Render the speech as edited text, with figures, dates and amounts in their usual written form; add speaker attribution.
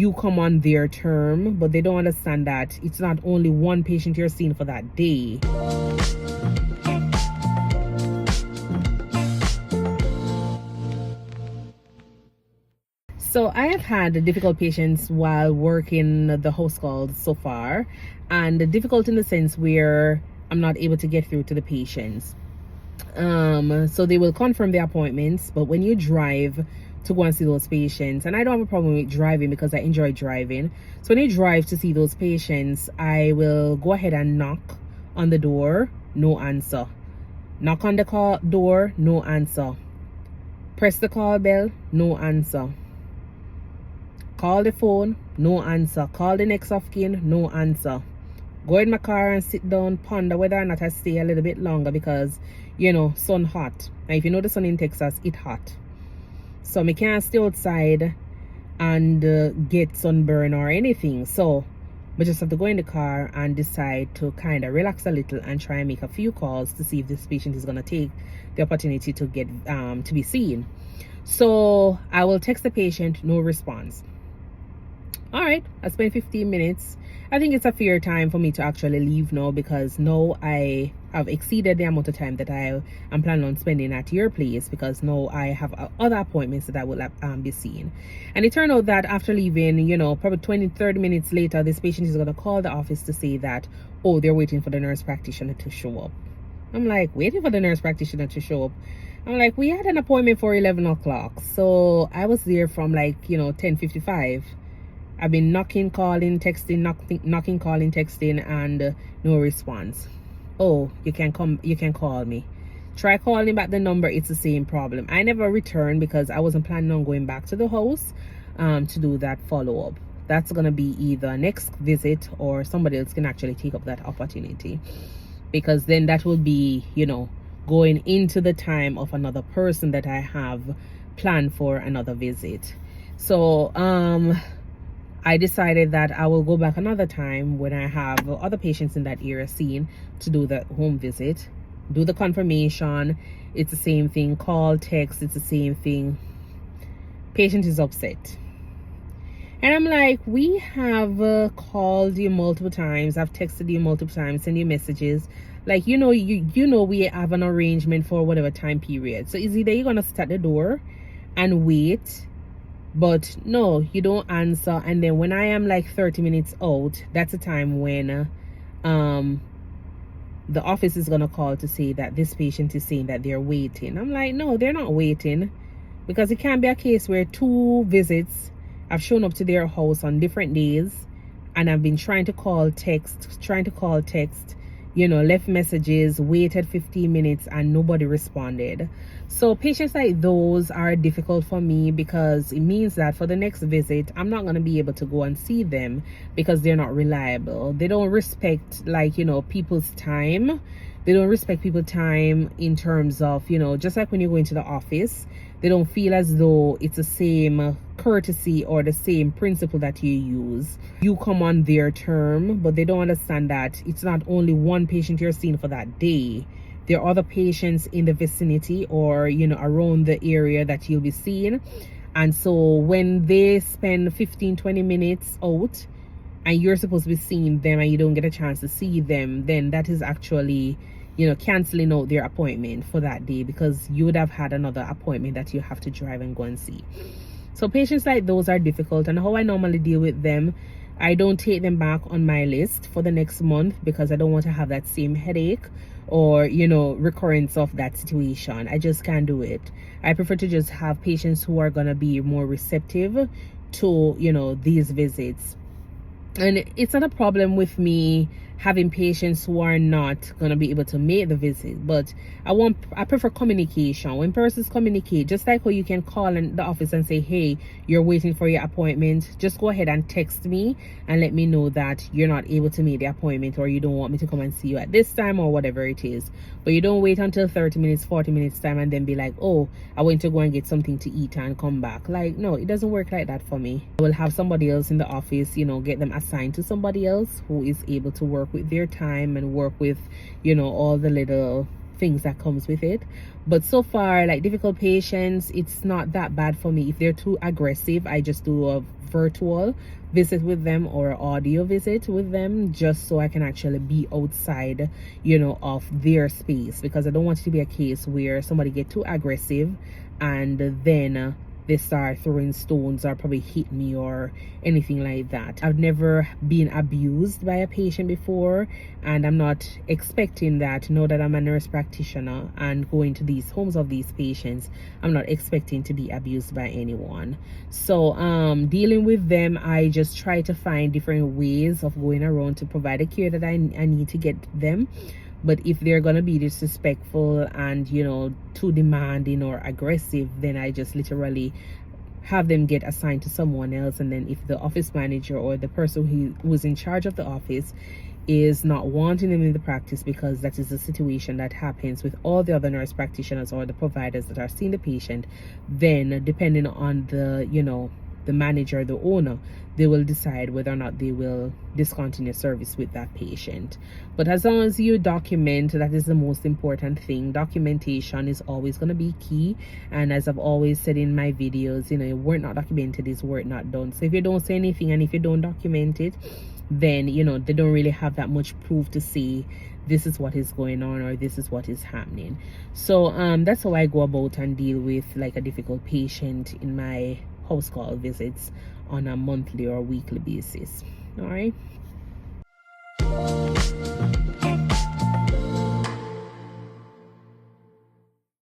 Speaker 1: you come on their term, but they don't understand that it's not only one patient you're seeing for that day. So I have had difficult patients while working the house calls so far, and difficult in the sense where I'm not able to get through to the patients. So they will confirm the appointments, but when you drive to go and see those patients, and I don't have a problem with driving because I enjoy driving, so when you drive to see those patients, I will go ahead and knock on the door, no answer. Knock on the door, no answer. Press the call bell, no answer. Call the phone, no answer. Call the next of kin, no answer. Go in my car and sit down, ponder whether or not I stay a little bit longer because, you know, sun hot. And if you know the sun in Texas, it hot. So I can't stay outside and get sunburn or anything. So I just have to go in the car and decide to kind of relax a little and try and make a few calls to see if this patient is going to take the opportunity to get to be seen. So I will text the patient, no response. All right, I spent 15 minutes. I think it's a fair time for me to actually leave now, because now I have exceeded the amount of time that I am planning on spending at your place, because now I have other appointments that I will be seeing. And it turned out that after leaving, you know, probably 20-30 minutes later, this patient is going to call the office to say that, oh, they're waiting for the nurse practitioner to show up. I'm like, waiting for the nurse practitioner to show up? I'm like, we had an appointment for 11 o'clock. So I was there from like, you know, 10:55. I've been knocking, calling, texting, knocking, calling, texting, and no response. Oh, you can call me. Try calling back the number, it's the same problem. I never returned because I wasn't planning on going back to the house to do that follow-up. That's gonna be either next visit or somebody else can actually take up that opportunity, because then that will be, you know, going into the time of another person that I have planned for another visit. So I decided that I will go back another time when I have other patients in that area seen to do the home visit, do the confirmation. It's the same thing. Call, text, it's the same thing. Patient is upset. And I'm like, we have called you multiple times. I've texted you multiple times, send you messages. Like, you know, we have an arrangement for whatever time period. So is either you're going to sit at the door and wait, but no, you don't answer. And then when I am like 30 minutes out, that's the time when the office is gonna call to say that this patient is saying that they're waiting. I'm like, no, they're not waiting, because it can't be a case where 2 visits have shown up to their house on different days, and I've been trying to call, text, you know, left messages, waited 15 minutes, and nobody responded. So patients like those are difficult for me, because it means that for the next visit, I'm not going to be able to go and see them because they're not reliable. They don't respect, like, you know, people's time. They don't respect people's time in terms of, you know, just like when you go into the office, they don't feel as though it's the same courtesy or the same principle that you use. You come on their term, but they don't understand that it's not only one patient you're seeing for that day. There are other patients in the vicinity or, you know, around the area that you'll be seeing. And so when they spend 15-20 minutes out and you're supposed to be seeing them and you don't get a chance to see them, then that is actually, you know, canceling out their appointment for that day, because you would have had another appointment that you have to drive and go and see. So patients like those are difficult, and how I normally deal with them, I don't take them back on my list for the next month, because I don't want to have that same headache or, you know, recurrence of that situation. I just can't do it. I prefer to just have patients who are going to be more receptive to, you know, these visits. And it's not a problem with me having patients who are not going to be able to make the visit, but I prefer communication. When persons communicate, just like how you can call in the office and say, hey, you're waiting for your appointment, just go ahead and text me and let me know that you're not able to make the appointment, or you don't want me to come and see you at this time, or whatever it is. But you don't wait until 30 minutes, 40 minutes time and then be like, oh, I went to go and get something to eat and come back. Like, no, it doesn't work like that for me. I will have somebody else in the office, you know, get them assigned to somebody else who is able to work with their time and work with, you know, all the little things that comes with it. But so far, like difficult patients, it's not that bad for me. If they're too aggressive, I just do a virtual visit with them or audio visit with them, just so I can actually be outside, you know, of their space, because I don't want it to be a case where somebody get too aggressive and then they start throwing stones or probably hit me or anything like that. I've never been abused by a patient before, and I'm not expecting that. Now that I'm a nurse practitioner and going to these homes of these patients, I'm not expecting to be abused by anyone. So dealing with them, I just try to find different ways of going around to provide the care that I need to get them. But if they're gonna be disrespectful and, you know, too demanding or aggressive, then I just literally have them get assigned to someone else. And then if the office manager or the person who's in charge of the office is not wanting them in the practice, because that is a situation that happens with all the other nurse practitioners or the providers that are seeing the patient, then depending on the, you know, the manager, the owner, they will decide whether or not they will discontinue service with that patient. But as long as you document, that is the most important thing. Documentation is always going to be key. And as I've always said in my videos, you know, work not documented is work not done. So if you don't say anything and if you don't document it, then, you know, they don't really have that much proof to say this is what is going on or this is what is happening. So that's how I go about and deal with like a difficult patient in my house call visits on a monthly or weekly basis. All right.